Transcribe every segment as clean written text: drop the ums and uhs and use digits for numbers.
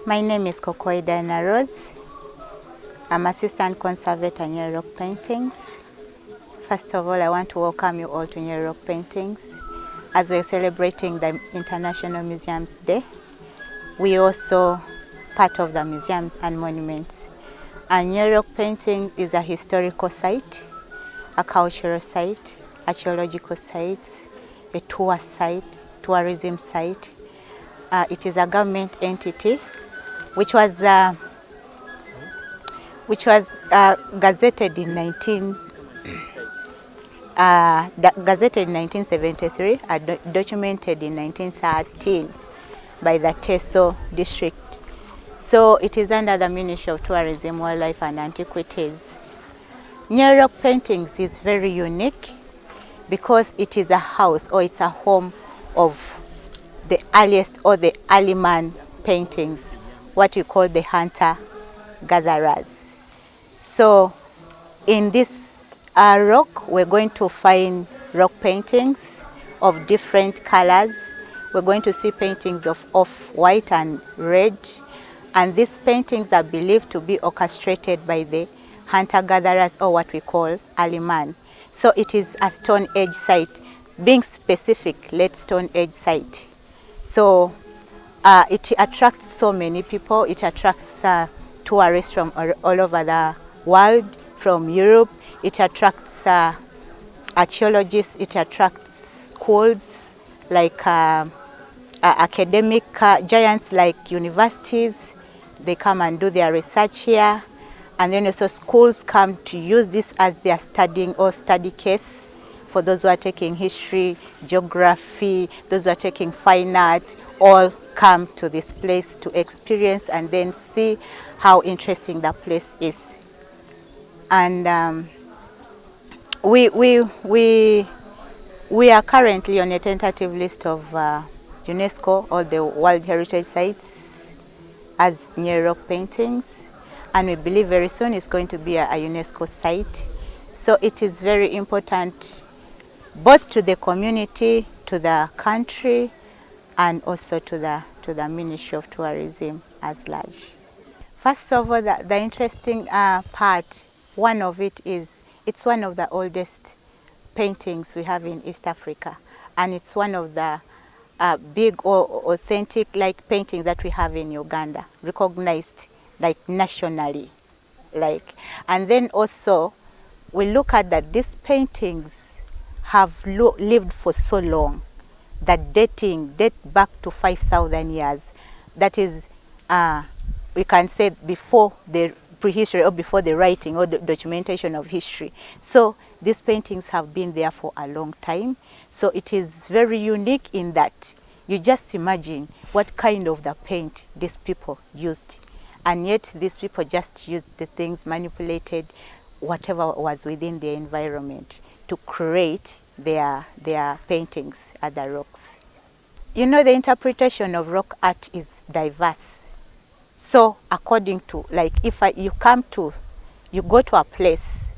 My name is Nyero. I'm Assistant Conservator Nyero Paintings. First of all, I want to welcome you all to Nyero Paintings. As we're celebrating the International Museums Day, we also part of the museums and monuments. And Nyero Painting is a historical site, a cultural site, archaeological site, a tour site, tourism site. It is a government entity which was gazetted in 1973, documented in 1913 by the Teso district. So it is under the Ministry of Tourism, Wildlife and Antiquities. Nyero Paintings is very unique because it is a house, or it's a home of the earliest or the early man paintings, what you call the hunter-gatherers. So in this rock, we're going to find rock paintings of different colors. We're going to see paintings of white and red. And these paintings are believed to be orchestrated by the hunter-gatherers, or what we call early man. So it is a Stone Age site, being specific, late Stone Age site. So it attracts so many people. It attracts tourists from all over the world, from Europe. It attracts archaeologists. It attracts schools like academic giants like universities. They come and do their research here. And then also schools come to use this as their studying or study case for those who are taking history, geography, those who are taking fine arts, all come to this place to experience and then see how interesting that place is. And we are currently on a tentative list of UNESCO, or the World Heritage Sites, as Nyero Paintings, and we believe very soon it's going to be a UNESCO site. So it is very important both to the community, to the country, and also to the Ministry of Tourism as large. First of all, the interesting part, one of it is, it's one of the oldest paintings we have in East Africa, and it's one of the big or authentic like paintings that we have in Uganda, recognized like nationally, like. And then also we look at that these paintings have lived for so long that date back to 5,000 years. That is, we can say before the prehistory or before the writing or the documentation of history. So these paintings have been there for a long time. So it is very unique in that you just imagine what kind of the paint these people used. And yet these people just used the things, manipulated whatever was within their environment to create their paintings at the rocks. You know, the interpretation of rock art is diverse. So according to, like, if you go to a place,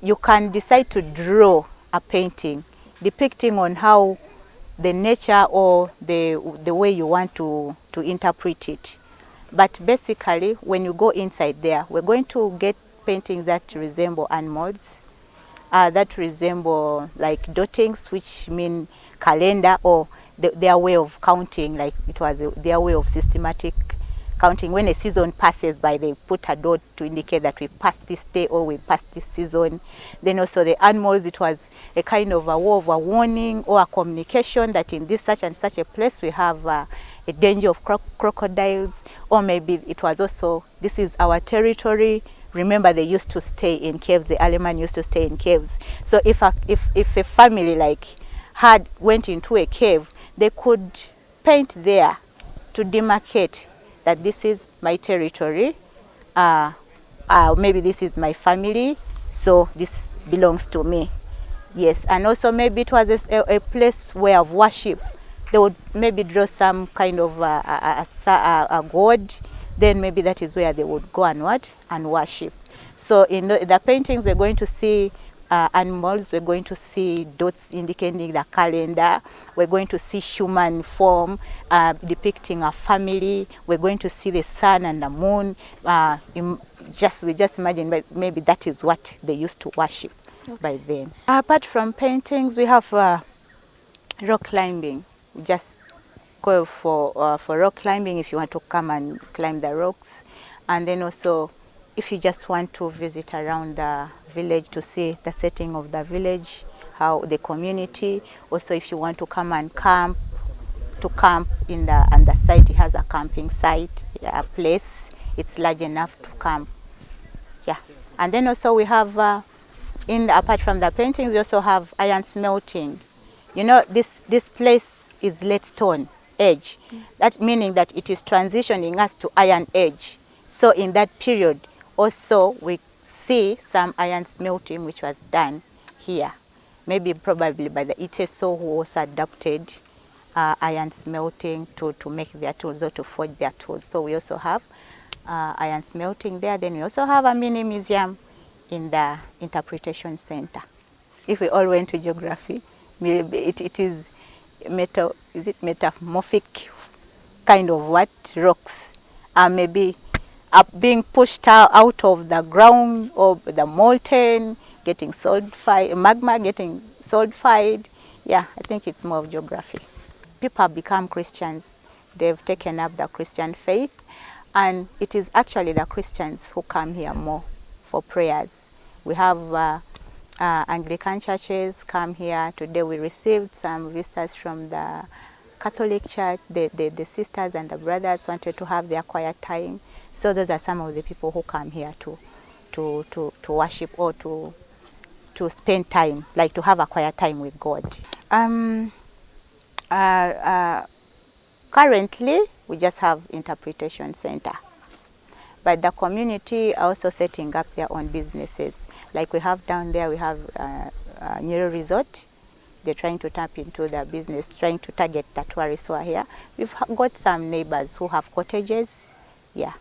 you can decide to draw a painting depicting on how the nature or the way you want to interpret it. But basically, when you go inside there, we're going to get paintings that resemble animals, that resemble like dottings, which mean calendar, or their way of counting, like it was their way of systematic counting. When a season passes by, they put a dot to indicate that we passed this day or we passed this season. Then also the animals, it was a kind of a warning or a communication that in this such and such a place we have a danger of crocodiles. Or maybe it was also, this is our territory. Remember, they used to stay in caves. The Aleman used to stay in caves. So if a family like went into a cave, they could paint there to demarcate that this is my territory. Maybe this is my family, so this belongs to me. Yes, and also maybe it was a place where of worship. They would maybe draw some kind of a god, then maybe that is where they would go and worship. So in the paintings, we're going to see animals, we're going to see dots indicating the calendar, we're going to see human form depicting a family, we're going to see the sun and the moon. We just imagine, maybe that is what they used to worship by then. Apart from paintings, we have rock climbing. Just go for rock climbing if you want to come and climb the rocks. And then also, if you just want to visit around the village to see the setting of the village, how the community. Also, if you want to come and camp in the site, it has a camping site, a place. It's large enough to camp. Yeah. And then also we have, apart from the paintings, we also have iron smelting. You know, this place is late stone age. That meaning that it is transitioning us to iron age. So in that period, also we see some iron smelting which was done here. Maybe probably by the Iteso, who also adapted iron smelting to make their tools or to forge their tools. So we also have iron smelting there. Then we also have a mini museum in the interpretation center. If we all went to geography, maybe it is metamorphic kind of rocks are maybe being pushed out of the ground, or the molten getting solidified, magma getting solidified. Yeah, I think it's more of geography. People have become Christians. They've taken up the Christian faith, and it is actually the Christians who come here more for prayers. We have Anglican churches come here. Today we received some visitors from the Catholic Church. The sisters and the brothers wanted to have their quiet time. So those are some of the people who come here to worship or to spend time, like to have a quiet time with God. Currently, we just have interpretation center, but the community are also setting up their own businesses. Like we have down there, we have Nyero Resort. They're trying to tap into the business, trying to target the tourists who are here. We've got some neighbors who have cottages. Yeah.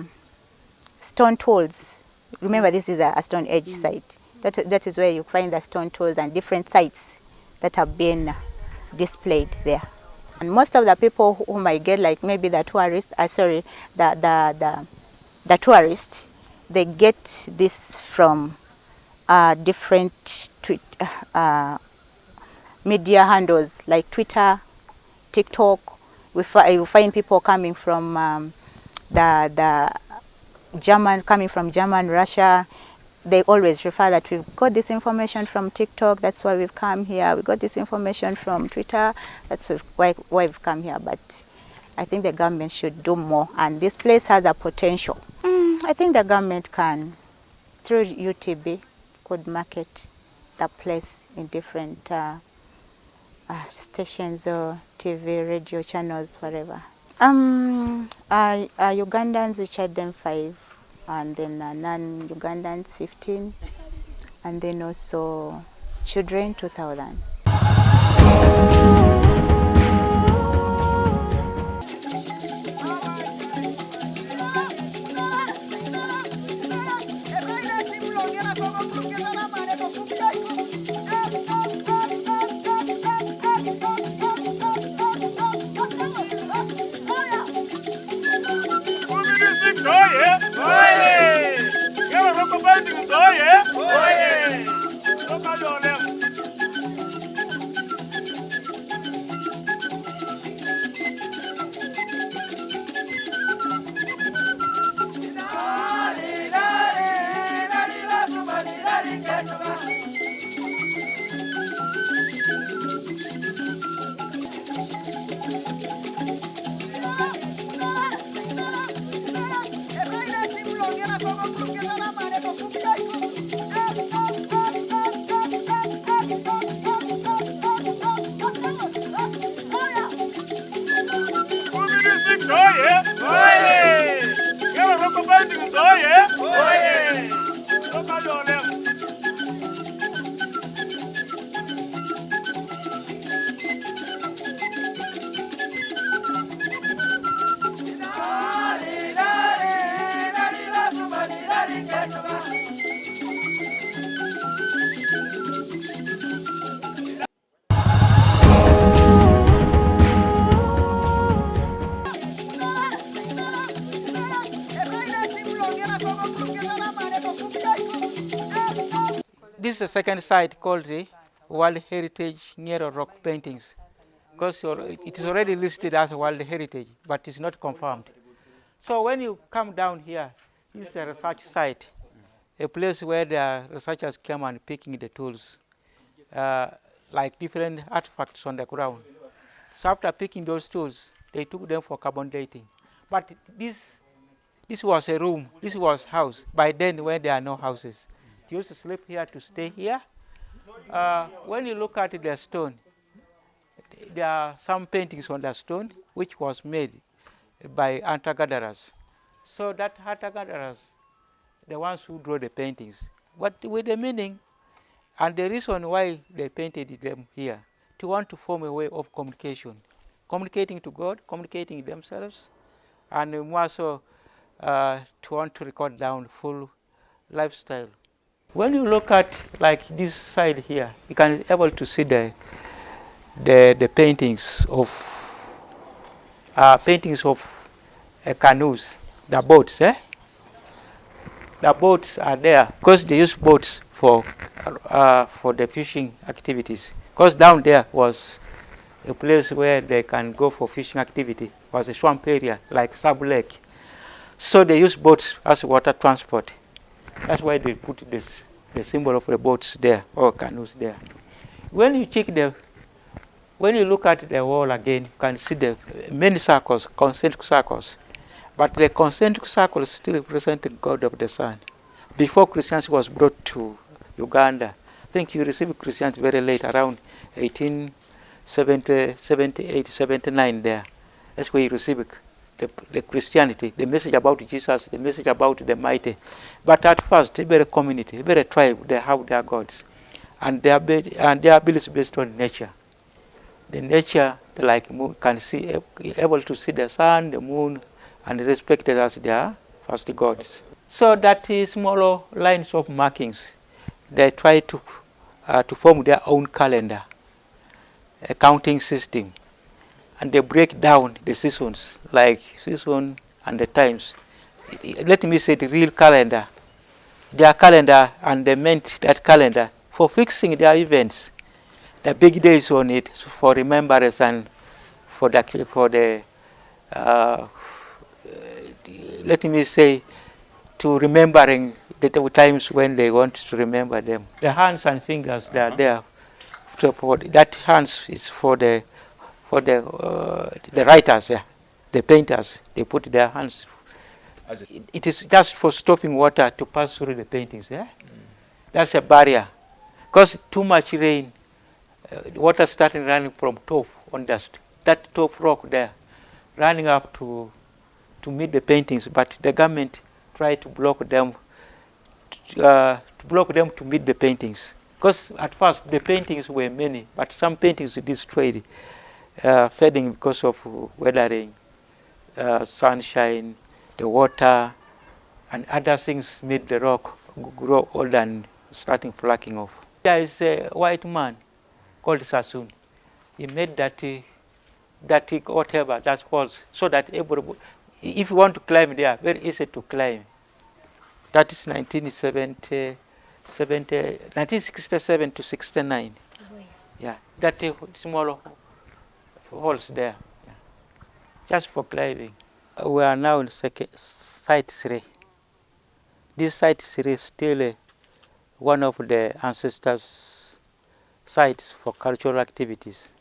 Stone tools. Remember, this is a Stone Age site. That is where you find the stone tools and different sites that have been displayed there. And most of the people who might get, like maybe the tourists, the tourists, they get this from different media handles like Twitter TikTok, you find people coming from the coming from German, Russia. They always refer that we've got this information from TikTok, that's why we've come here. We got this information from Twitter, that's why we've come here. But I think the government should do more, and this place has a potential. I think the government can, through UTB, could market the place in different stations or TV, radio channels, whatever. Ugandans, we charge them 5, and then non-Ugandans 15, and then also children 2,000. This is the second site called the World Heritage Nyero Rock Paintings, because it is already listed as World Heritage, but it's not confirmed. So when you come down here, this is a research site, a place where the researchers come and picking the tools, like different artifacts on the ground. So after picking those tools, they took them for carbon dating. But this was a room, this was house. By then, when there are no houses, they used to sleep here, to stay here. When you look at the stone, there are some paintings on the stone which was made by hunter-gatherers. So that hunter-gatherers, the ones who draw the paintings, but with the meaning and the reason why they painted them here, to want to form a way of communication, communicating to God, communicating themselves, and more so to want to record down full lifestyle. When you look at like this side here, you can be able to see the paintings of canoes, the boats. The boats are there because they use boats for the fishing activities. Because down there was a place where they can go for fishing activity. It was a swamp area like Sub Lake. So they use boats as water transport. That's why they put the symbol of the boats there, or canoes there. When you look at the wall again, you can see the many circles, concentric circles. But the concentric circles still represent the God of the Sun. Before Christianity was brought to Uganda, I think you received Christianity very late, around 1870, 78, 79 there. That's where you received the Christianity, the message about Jesus, the message about the mighty. But at first, every community, every tribe, they have their gods. And their beliefs based on nature. The nature, like moon, can see, able to see the sun, the moon, and respected as their first gods. So that is smaller lines of markings. They try to form their own calendar, a counting system. And they break down the seasons, like season and the times. Let me say the real calendar. Their calendar, and they meant that calendar for fixing their events. The big days on it for remembrance and uh, let me say, to remembering the times when they want to remember them. The hands and fingers, they are there. So for that hands is for the writers, yeah, the painters. They put their hands. It is just for stopping water to pass through the paintings. Yeah, that's a barrier. Because too much rain, water starting running from top on that top rock there, running up to meet the paintings. But the government tried to block them to meet the paintings. Because at first the paintings were many, but some paintings destroyed, fading because of weathering, sunshine, the water, and other things made the rock grow old and starting flaking off. There is a white man called Sassoon. He made that whatever that was, so that everybody, if you want to climb there, very easy to climb. That is 1967 to 69. Yeah, that small holes there, yeah, just for climbing. We are now in site 3. This site 3 is still one of the ancestors' sites for cultural activities.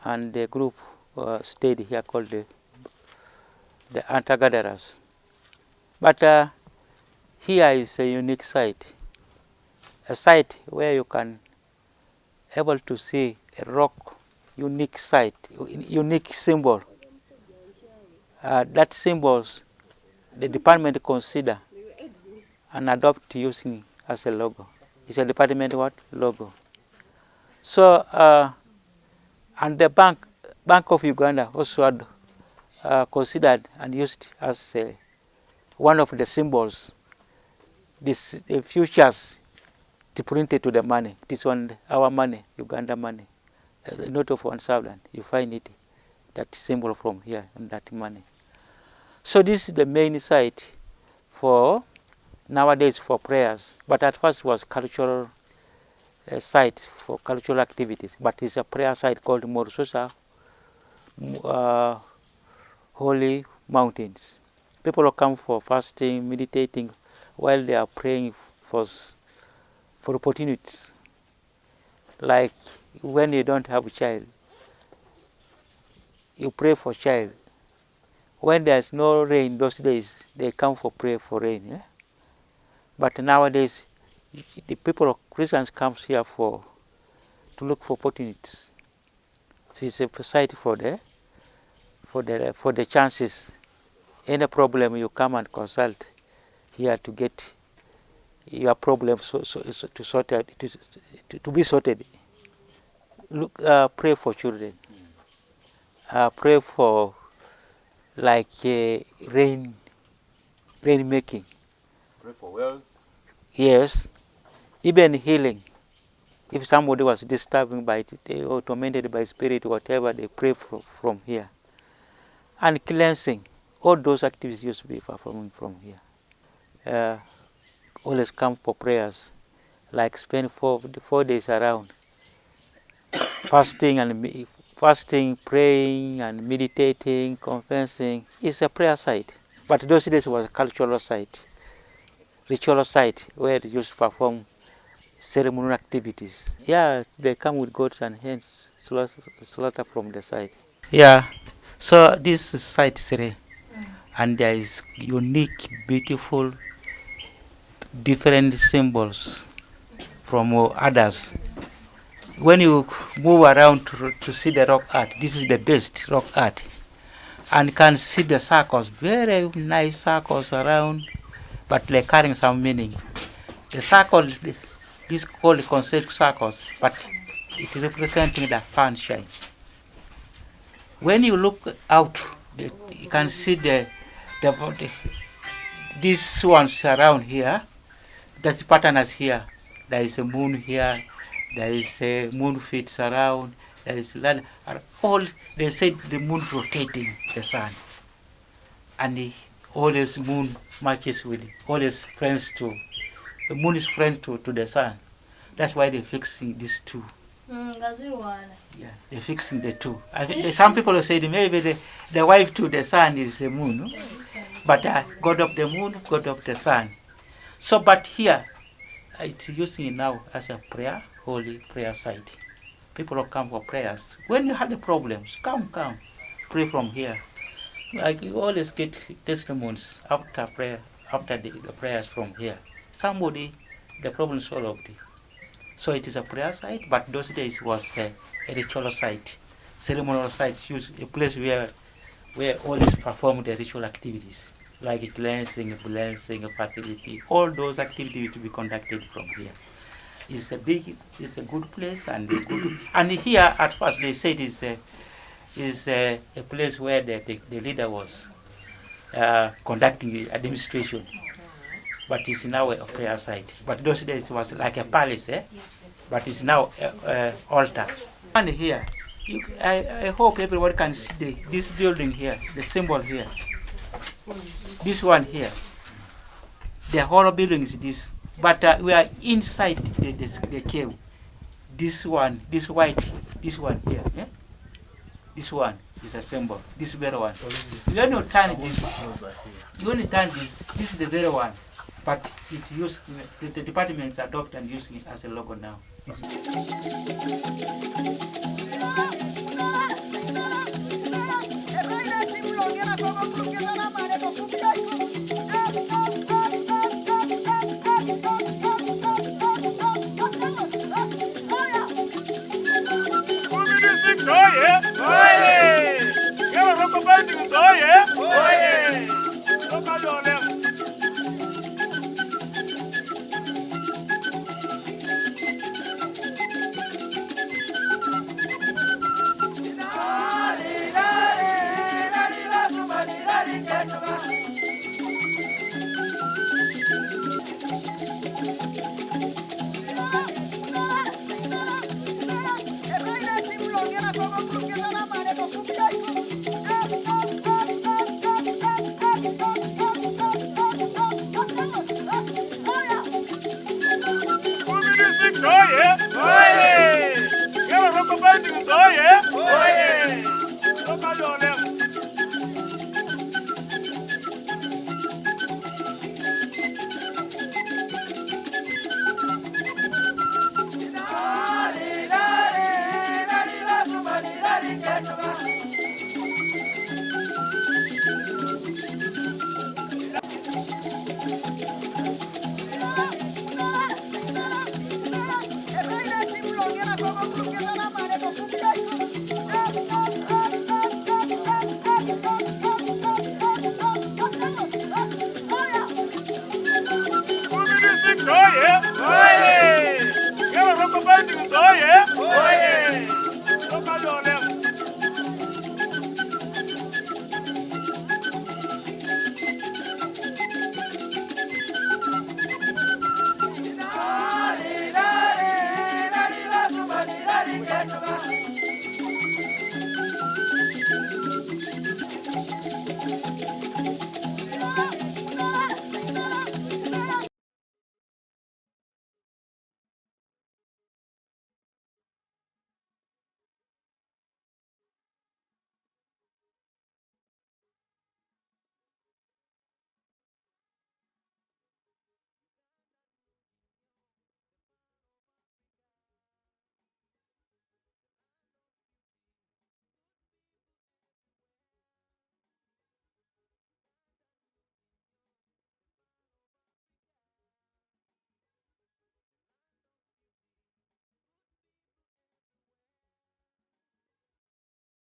And the group stayed here called the hunter-gatherers. But here is a unique site, a site where you can able to see a rock, unique site, unique symbol. That symbols the department consider and adopt using as a logo. It's a department what? Logo. So, and the Bank of Uganda also had considered and used as one of the symbols, this futures to print it to the money. This one, our money, Uganda money, a note of 1,000. You find it, that symbol from here and that money. So this is the main site for nowadays for prayers, but at first was cultural site for cultural activities. But it's a prayer site called Morusosa Holy Mountains. People come for fasting, meditating, while they are praying for opportunities. Like when you don't have a child, you pray for child. When there's no rain those days, they come for prayer for rain. Yeah? But nowadays, the people of Christians comes here to look for opportunities. So it's a site for the chances. Any problem, you come and consult here to get your problem to sort out, to be sorted. Look, pray for children. Pray for like rain making. Pray for wells. Yes, even healing. If somebody was disturbing by it, or tormented by spirit, whatever, they pray from here. And cleansing, all those activities used to be performed from here. Always come for prayers, like spend 4 days around, fasting, praying, and meditating, confessing. It's a prayer site. But those days was a cultural site, ritual site, where they used to perform ceremonial activities. Yeah, they come with goats and hens, slaughter from the site. Yeah, so this is site 3, and there is unique, beautiful, different symbols from others. When you move around to see the rock art, this is the best rock art, and can see the circles, very nice circles around, but they're carrying some meaning. The circle, this called concentric circles, but it representing the sunshine. When you look out, you can see these ones around here. That's pattern as here. There is a moon here. There is a moon fits around. There is land. All they said the moon rotating the sun, and all this moon matches with always friends to the moon is friend to the sun. That's why they're fixing these two. Yeah, they're fixing the two. I think some people said maybe the wife to the sun is the moon, but God of the moon, God of the sun. So, but here, it's using now as a prayer, holy prayer site. People will come for prayers. When you have the problems, come, pray from here. Like you always get testimonies after prayer, after the prayers from here. Somebody, the problem solved. So it is a prayer site, but those days was a ritual site, ceremonial sites, used a place where always perform the ritual activities like cleansing, blessing, fertility. All those activities to be conducted from here. It's a good place and a good. And here at first they said is a place where the leader was conducting the administration, but it's now a prayer site. But those days it was like a palace, but it's now a altar. And here, I hope everyone can see this building here, the symbol here. This one here. The whole building is this, but we are inside the cave. This one, this white, this one here. This one is a symbol. This very one. You only turn this. You only turn this. This is the very one. But it's used. The departments adopt and using it as a logo now.